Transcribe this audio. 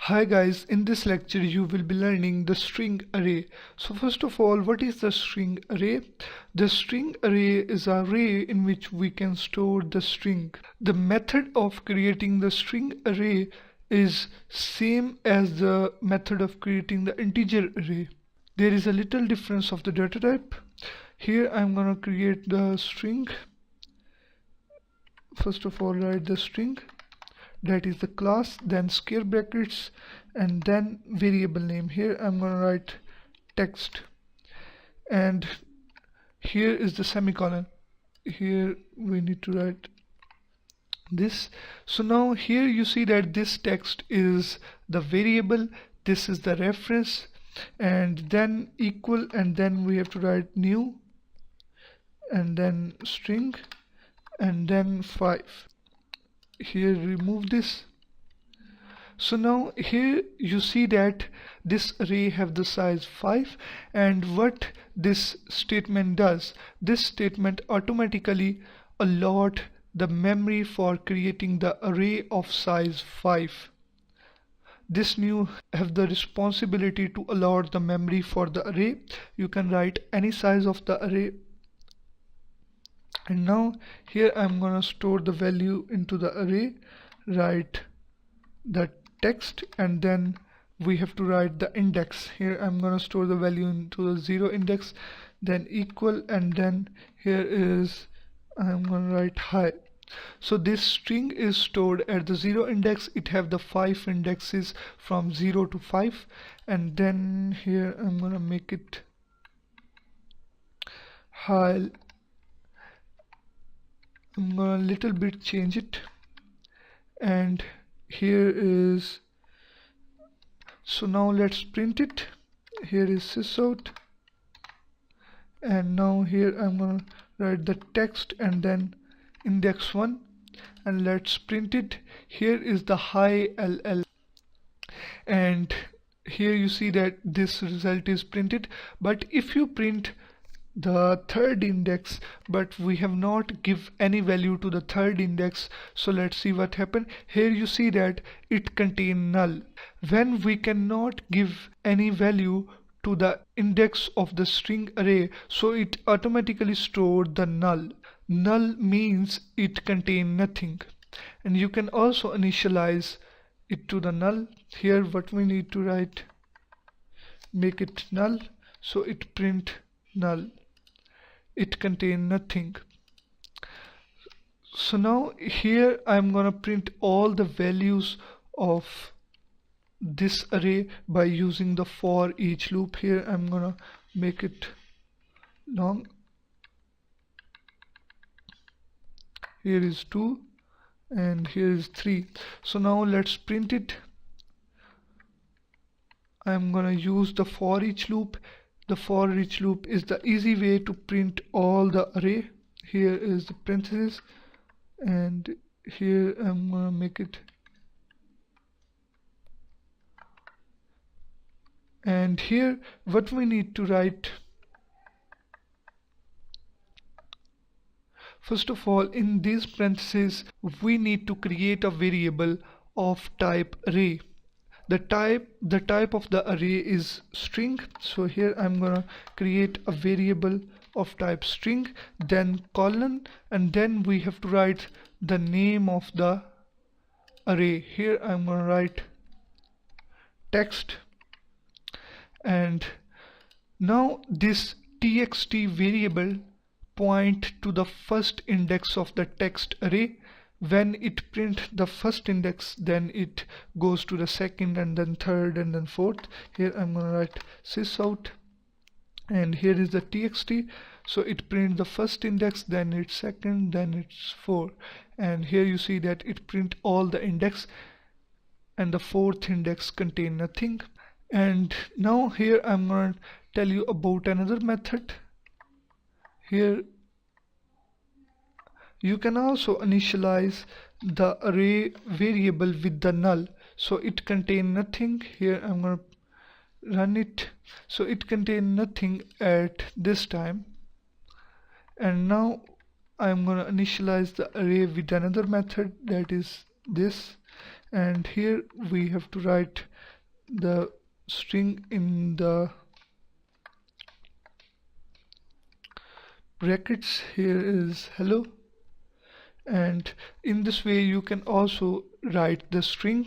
Hi guys, in this lecture you will be learning the string array. So first of all, what is the string array? The string array is an array in which we can store the string. The method of creating the string array is same as the method of creating the integer array. There is a little difference of the data type. Here I'm gonna create the string. First of all, write the string, that is the class, then square brackets, and then variable name. Here I'm gonna write text, and here is the semicolon. Here we need to write this. So now here you see that this text is the variable, this is the reference, and then equal, and then we have to write new, and then string, and then 5. Here remove this. So now here you see that this array have the size 5, and what this statement does, this statement automatically allot the memory for creating the array of size 5. This new have the responsibility to allot the memory for the array. You can write any size of the array. And now here I'm gonna store the value into the array, write the text, and then we have to write the index. Here I'm gonna store the value into the 0 index, then equal, and then here is I'm gonna write high. So this string is stored at the 0 index. It have the 5 indexes from 0 to 5, and then here I'm gonna make it high. I'm gonna little bit change it, and here is, so now let's print it. Here is sysout, and now here I'm gonna write the text and then index 1, and let's print it. Here is the high ll, and here you see that this result is printed. But if you print the third index but we have not give any value to the third index, so let's see what happened. Here you see that it contain null. When we cannot give any value to the index of the string array, so it automatically stored the null. Null means it contain nothing, and you can also initialize it to the null. Here what we need to write, make it null, so it print null. It contain nothing. So now here I'm gonna print all the values of this array by using the for each loop. Here I'm gonna make it long. Here is 2 and here is 3. So now let's print it. I'm gonna use the for each loop. The for each loop is the easy way to print all the array. Here is the parenthesis, and here I'm gonna make it, and here what we need to write, first of all, in these parentheses we need to create a variable of type array. The type of the array is string, so here I'm gonna create a variable of type string, then colon, and then we have to write the name of the array. Here I'm gonna write text, and now this txt variable point to the first index of the text array. When it print the first index, then it goes to the second, and then third, and then fourth. Here I'm gonna write sysout, and here is the txt, so it prints the first index, then it's second, then it's 4, and here you see that it print all the index, and the fourth index contain nothing. And now here I'm gonna tell you about another method. Here you can also initialize the array variable with the null, so it contain nothing. Here I'm gonna run it, so it contain nothing at this time. And now I'm gonna initialize the array with another method, that is this, and here we have to write the string in the brackets. Here is hello, and in this way you can also write the string